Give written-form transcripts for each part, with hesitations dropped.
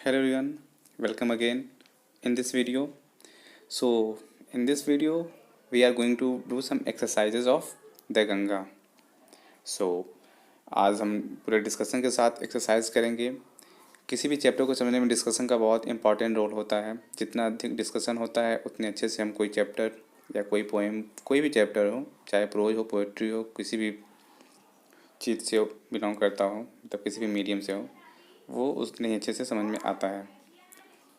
Hello everyone, welcome again in this video. So in this video we are going to do some exercises of the Ganga. So आज हम पूरे discussion के साथ exercise करेंगे। किसी भी चैप्टर को समझने में डिस्कशन का बहुत इंपॉर्टेंट रोल होता है। जितना अधिक डिस्कशन होता है उतने अच्छे से हम कोई चैप्टर या कोई पोएम कोई भी चैप्टर हो, चाहे प्रोज हो, पोएट्री हो, किसी भी चीज़ से बिलोंग करता हो, मतलब किसी भी मीडियम से हो, वो उतने ही अच्छे से समझ में आता है।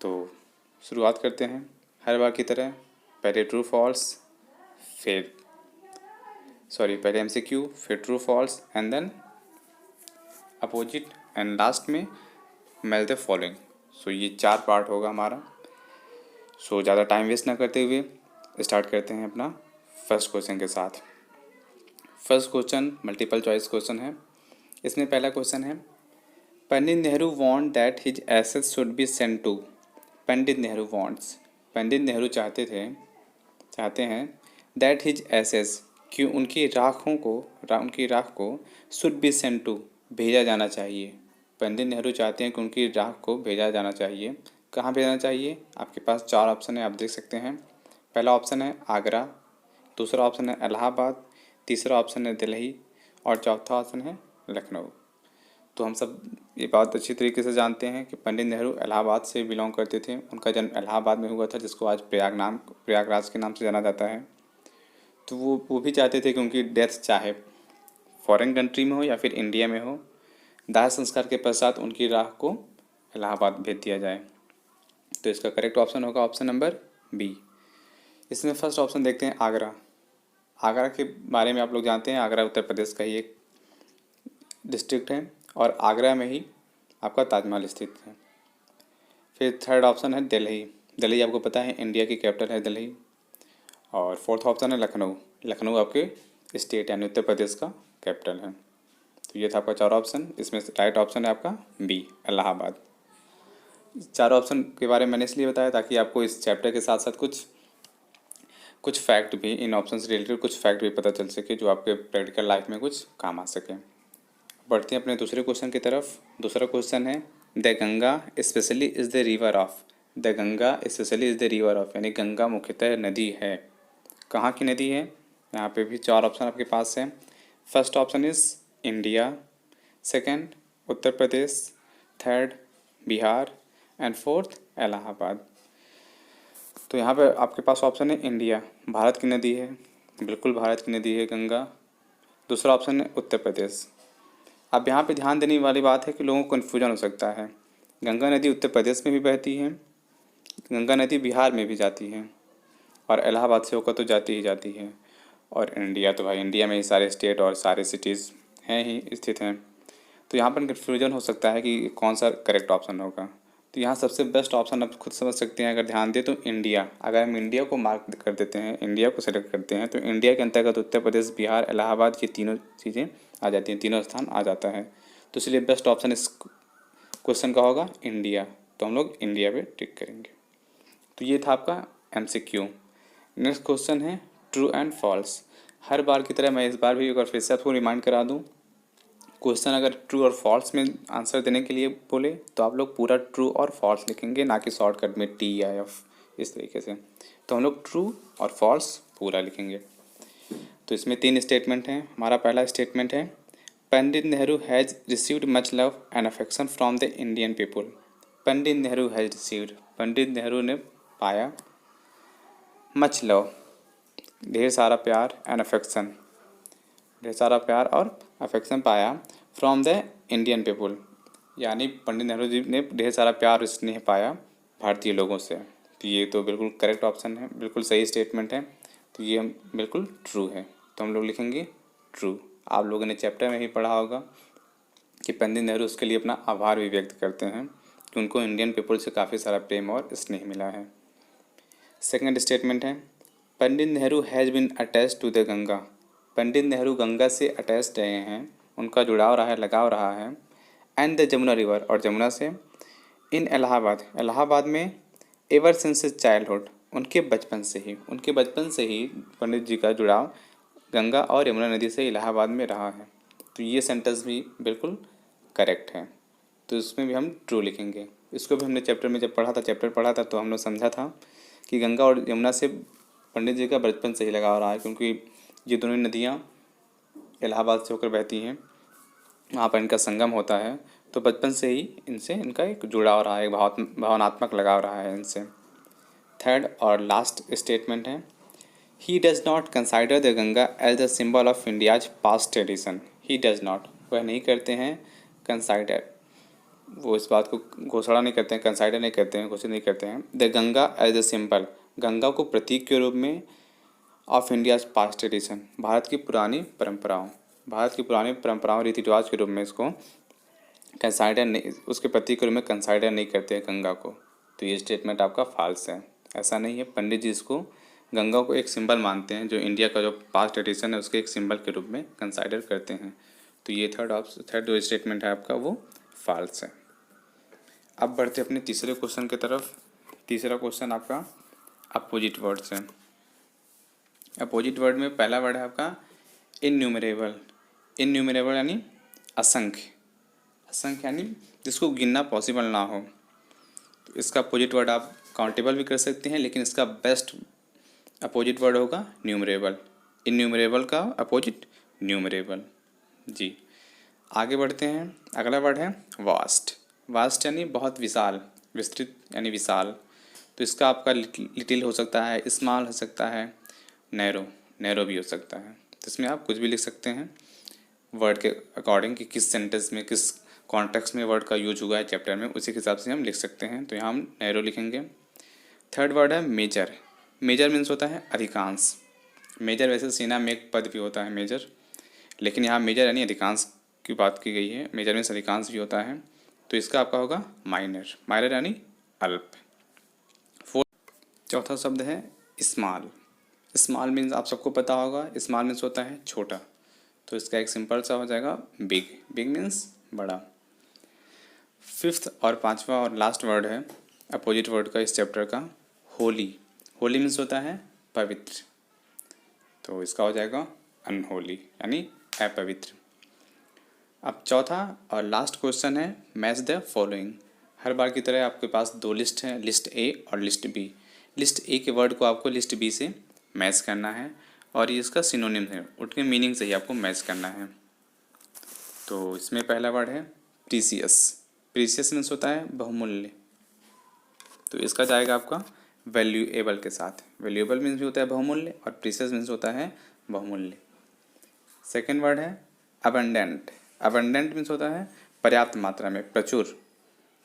तो शुरुआत करते हैं हर बार की तरह। पहले ट्रू फॉल्स, पहले एमसीक्यू, फिर true false and then opposite and लास्ट में मैच द फॉलोइंग। सो ये 4 पार्ट होगा हमारा। सो ज़्यादा टाइम वेस्ट ना करते हुए स्टार्ट करते हैं अपना फर्स्ट क्वेश्चन के साथ। First question multiple choice question है। इसमें पहला क्वेश्चन है, Pandit Nehru want that his assets should be sent to. Pandit Nehru wants, Pandit Nehru चाहते हैं दैट हिज एसेट्स, कि उनकी राख को शुड बी सेंट टू, भेजा जाना चाहिए। पंडित नेहरू चाहते हैं कि उनकी राख को भेजा जाना चाहिए। कहाँ भेजना चाहिए? आपके पास 4 ऑप्शन है, आप देख सकते हैं। पहला ऑप्शन है आगरा, दूसरा ऑप्शन है इलाहाबाद, तीसरा ऑप्शन है दिल्ली और चौथा ऑप्शन है लखनऊ। तो हम सब ये बात अच्छी तरीके से जानते हैं कि पंडित नेहरू इलाहाबाद से बिलोंग करते थे। उनका जन्म इलाहाबाद में हुआ था, जिसको आज प्रयागराज के नाम से जाना जाता है। तो वो भी चाहते थे कि उनकी डेथ चाहे फॉरेन कंट्री में हो या फिर इंडिया में हो, दाह संस्कार के पश्चात उनकी राह को इलाहाबाद भेज दिया जाए। तो इसका करेक्ट ऑप्शन होगा ऑप्शन नंबर बी। इसमें फर्स्ट ऑप्शन देखते हैं आगरा। आगरा के बारे में आप लोग जानते हैं, आगरा उत्तर प्रदेश का ही एक डिस्ट्रिक्ट है और आगरा में ही आपका ताजमहल स्थित है। फिर थर्ड ऑप्शन है दिल्ली। दिल्ली आपको पता है इंडिया की कैपिटल है दिल्ली। और फोर्थ ऑप्शन है लखनऊ। लखनऊ आपके स्टेट यानी उत्तर प्रदेश का कैपिटल है। तो ये था आपका 4 ऑप्शन। इसमें राइट ऑप्शन है आपका बी, इलाहाबाद। 4 ऑप्शन के बारे में मैंने इसलिए बताया ताकि आपको इस चैप्टर के साथ साथ कुछ फैक्ट भी, इन ऑप्शन से रिलेटेड कुछ फैक्ट भी पता चल सके जो आपके प्रैक्टिकल लाइफ में कुछ काम आ सके। बढ़ते हैं अपने दूसरे क्वेश्चन की तरफ। दूसरा क्वेश्चन है, the Ganga specially is the river of. The Ganga specially is the river of, यानी गंगा मुख्यतः नदी है। कहाँ की नदी है? यहाँ पे भी 4 ऑप्शन आपके पास है। First option is India, second Uttar Pradesh, third Bihar and fourth Allahabad. तो यहाँ पे आपके पास ऑप्शन है इंडिया, भारत की नदी है, बिल्कुल भारत की नदी है गंगा। दूसरा ऑप्शन है उत्तर प्रदेश। अब यहाँ पे ध्यान देने वाली बात है कि लोगों को कन्फ्यूजन हो सकता है। गंगा नदी उत्तर प्रदेश में भी बहती है, गंगा नदी बिहार में भी जाती है और इलाहाबाद से होकर तो जाती ही जाती है। और इंडिया तो भाई इंडिया में ही सारे स्टेट और सारे सिटीज़ हैं ही स्थित हैं। तो यहाँ पर कन्फ्यूजन हो सकता है कि कौन सा करेक्ट ऑप्शन होगा। तो यहाँ सबसे बेस्ट ऑप्शन आप खुद समझ सकते हैं। अगर ध्यान दें तो इंडिया, अगर हम इंडिया को मार्क कर देते हैं, इंडिया को सेलेक्ट करते हैं, तो इंडिया के अंतर्गत उत्तर प्रदेश, बिहार, इलाहाबाद, ये तीनों चीज़ें आ जाती हैं, तीनों स्थान आ जाता है। तो इसलिए बेस्ट ऑप्शन इस क्वेश्चन का होगा इंडिया। तो हम लोग इंडिया पे टिक करेंगे। तो ये था आपका MCQ। नेक्स्ट क्वेश्चन है ट्रू एंड फॉल्स। हर बार की तरह मैं इस बार भी एक बार फिर से आपको रिमाइंड करा दूँ, क्वेश्चन अगर ट्रू और फॉल्स में आंसर देने के लिए बोले तो आप लोग पूरा ट्रू और फॉल्स लिखेंगे, ना कि शॉर्टकट में T या F इस तरीके से। तो हम लोग ट्रू और फॉल्स पूरा लिखेंगे। तो इसमें 3 स्टेटमेंट हैं। हमारा पहला स्टेटमेंट है, Pandit Nehru has received much love and affection from the Indian people. Pandit Nehru has received, Pandit Nehru ने पाया, मच लव ढेर सारा प्यार, एंड अफेक्शन ढेर सारा प्यार और अफेक्शन पाया, फ्रॉम द इंडियन पीपुल, यानी पंडित नेहरू जी ने ढेर सारा प्यार और स्नेह पाया भारतीय लोगों से। तो ये तो बिल्कुल करेक्ट ऑप्शन है, बिल्कुल सही स्टेटमेंट है। तो ये हम बिल्कुल ट्रू है, तो हम लोग लिखेंगे ट्रू। आप लोगों ने चैप्टर में ही पढ़ा होगा कि पंडित नेहरू उसके लिए अपना आभार भी व्यक्त करते हैं कि उनको इंडियन पीपल से काफ़ी सारा प्रेम और स्नेह मिला है। सेकेंड स्टेटमेंट है, Pandit Nehru has been attach to the Ganga. Pandit Nehru Ganga से अटैच रहे हैं, उनका जुड़ाव रहा है, लगाव रहा है, एंड द जमुना रिवर, और जमुना से, इन इलाहाबाद, इलाहाबाद में, एवर सिंस चाइल्डहुड, उनके बचपन से ही पंडित जी का जुड़ाव गंगा और यमुना नदी से इलाहाबाद में रहा है। तो ये सेंटेंस भी बिल्कुल करेक्ट है। तो इसमें भी हम ट्रू लिखेंगे। इसको भी हमने चैप्टर में जब पढ़ा था तो हम लोग समझा था कि गंगा और यमुना से पंडित जी का बचपन से ही लगाव रहा है, क्योंकि ये दोनों नदियाँ इलाहाबाद से होकर बहती हैं, वहाँ पर इनका संगम होता है, तो बचपन से ही इनसे इनका एक जुड़ाव रहा है, एक भावनात्मक लगाव रहा है इनसे। थर्ड और लास्ट स्टेटमेंट है, he does not consider the Ganga as the symbol of India's past tradition. He does not, वह नहीं करते हैं कंसाइडर, वो इस बात को घोषणा नहीं करते हैं, कंसाइडर नहीं करते हैं, घोषित नहीं करते हैं the Ganga as the symbol, Ganga को प्रतीक के रूप में, of India's past tradition, Bharat की पुरानी परंपराओं रीति रिवाज के रूप में इसको कंसाइडर नहीं, उसके प्रतीक के रूप में कंसाइडर नहीं करते हैं गंगा को। तो ये स्टेटमेंट आपका फॉल्स है, ऐसा नहीं है। पंडित जी इसको गंगा को एक सिंबल मानते हैं, जो इंडिया का जो पास्ट ट्रेडिशन है उसके एक सिंबल के रूप में कंसाइडर करते हैं। तो ये थर्ड जो स्टेटमेंट है आपका वो फॉल्स है। अब बढ़ते अपने तीसरे क्वेश्चन की तरफ। तीसरा क्वेश्चन आपका अपोजिट वर्ड से। अपोजिट वर्ड में पहला वर्ड है आपका इनन्यूमरेबल। इनन्यूमरेबल यानी असंख्य, असंख्य यानी जिसको गिनना पॉसिबल ना हो। तो इसका अपोजिट वर्ड आप काउंटेबल भी कर सकते हैं, लेकिन इसका बेस्ट अपोजिट वर्ड होगा न्यूमरेबल। इनन्यूमरेबल का अपोजिट न्यूमरेबल। जी आगे बढ़ते हैं। अगला वर्ड है वास्ट। वास्ट यानी बहुत विशाल, विस्तृत यानी विशाल। तो इसका आपका लिटिल हो सकता है, स्मॉल हो सकता है, नैरो भी हो सकता है। तो इसमें आप कुछ भी लिख सकते हैं वर्ड के अकॉर्डिंग कि किस सेंटेंस में, किस कॉन्टेक्स्ट में वर्ड का यूज हुआ है चैप्टर में, उसी के हिसाब से हम लिख सकते हैं। तो यहाँ हम नैरो लिखेंगे। थर्ड वर्ड है मेजर। मेजर मीन्स होता है अधिकांश। मेजर वैसे सेना में एक पद भी होता है मेजर, लेकिन यहाँ मेजर यानी अधिकांश की बात की गई है। मेजर मीन्स अधिकांश भी होता है। तो इसका आपका होगा माइनर। माइनर यानी अल्प। चौथा शब्द है स्मॉल। स्मॉल मीन्स आप सबको पता होगा, स्मॉल मीन्स होता है छोटा। तो इसका एक सिंपल सा हो जाएगा बिग। बिग मीन्स बड़ा। फिफ्थ और पांचवा और लास्ट वर्ड है अपोजिट वर्ड का इस चैप्टर का होली। होली मीन्स होता है पवित्र। तो इसका हो जाएगा अनहोली यानी अपवित्र। अब चौथा और लास्ट क्वेश्चन है मैच द फॉलोइंग। हर बार की तरह आपके पास दो लिस्ट है, लिस्ट ए और लिस्ट बी। लिस्ट ए के वर्ड को आपको लिस्ट बी से मैच करना है, और ये इसका सिनोनिम है, उनके मीनिंग से ही आपको मैच करना है। तो इसमें पहला वर्ड है प्रीसियस। प्रीसियस मीन्स होता है बहुमूल्य। तो इसका जाएगा आपका वैल्यूएबल के साथ। वैल्यूएबल मीन्स भी होता है बहुमूल्य, और प्रीसियस मीन्स होता है बहुमूल्य। सेकेंड वर्ड है अबंडेंट। अबंडेंट मीन्स होता है पर्याप्त मात्रा में, प्रचुर।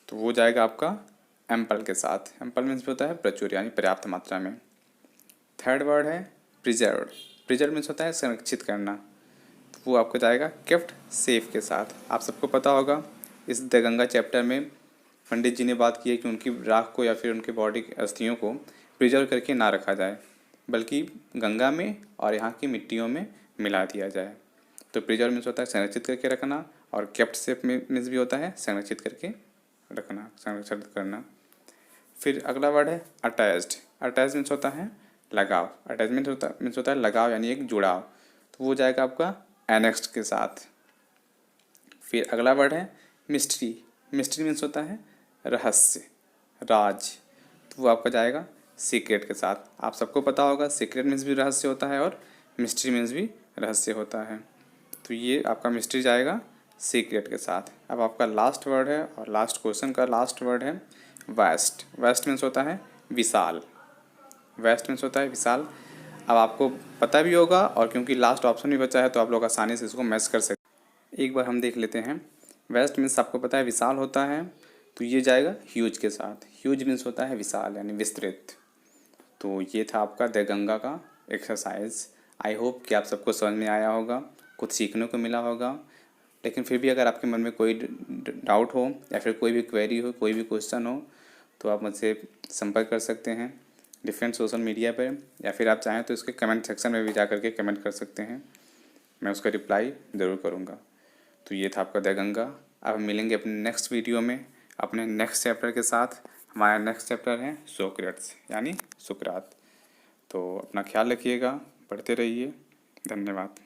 तो वो जाएगा आपका एम्पल के साथ। एम्पल मीन्स भी होता है प्रचुर यानी पर्याप्त मात्रा में। थर्ड वर्ड है प्रिजर्व। प्रिजर्व मीन्स होता है संरक्षित करना। तो वो आपको जाएगा केप्ट सेफ के साथ। आप सबको पता होगा इस द गंगा चैप्टर में पंडित जी ने बात की है कि उनकी राख को या फिर उनके बॉडी की अस्थियों को प्रिजर्व करके ना रखा जाए, बल्कि गंगा में और यहाँ की मिट्टियों में मिला दिया जाए। तो प्रिजर्व मीन्स होता है संरक्षित करके रखना, और केप्ट सेफ मीन्स भी होता है संरक्षित करके रखना, संरक्षित करना। फिर अगला वर्ड है अटैच्ड। अटैच मीन्स होता है लगाव। अटैचमेंट मीन्स होता है लगाव यानी एक जुड़ाव। तो वो जाएगा आपका एनेक्स्ड के साथ। फिर अगला वर्ड है मिस्ट्री। मिस्ट्री मीन्स होता है रहस्य, राज। तो वो आपका जाएगा सीक्रेट के साथ। आप सबको पता होगा सीक्रेट मीन्स भी रहस्य होता है और मिस्ट्री मीन्स भी रहस्य होता है। तो ये आपका मिस्ट्री जाएगा सीक्रेट के साथ। अब आपका लास्ट वर्ड है और लास्ट क्वेश्चन का लास्ट वर्ड है वेस्ट। वेस्ट मीन्स होता है विशाल। वेस्ट मीन्स होता है विशाल। अब आपको पता भी होगा, और क्योंकि लास्ट ऑप्शन भी बचा है तो आप लोग आसानी से इसको मैच कर सकते। एक बार हम देख लेते हैं। वेस्ट मीन्स आपको पता है विशाल होता है, तो ये जाएगा ह्यूज के साथ। ह्यूज मीन्स होता है विशाल यानी विस्तृत। तो ये था आपका द गंगा का एक्सरसाइज। आई होप कि आप सबको समझ में आया होगा, कुछ सीखने को मिला होगा। लेकिन फिर भी अगर आपके मन में कोई डाउट हो या फिर कोई भी क्वेरी हो, कोई भी क्वेश्चन हो, तो आप मुझसे संपर्क कर सकते हैं डिफरेंट सोशल मीडिया पर, या फिर आप चाहें तो इसके कमेंट सेक्शन में भी जा करके कमेंट कर सकते हैं। मैं उसका रिप्लाई ज़रूर करूँगा। तो ये था आपका द गंगा। अब मिलेंगे अपने नेक्स्ट वीडियो में अपने नेक्स्ट चैप्टर के साथ। हमारा नेक्स्ट चैप्टर है सोक्रेट्स यानी सुकरात। तो अपना ख्याल रखिएगा, पढ़ते रहिए। धन्यवाद।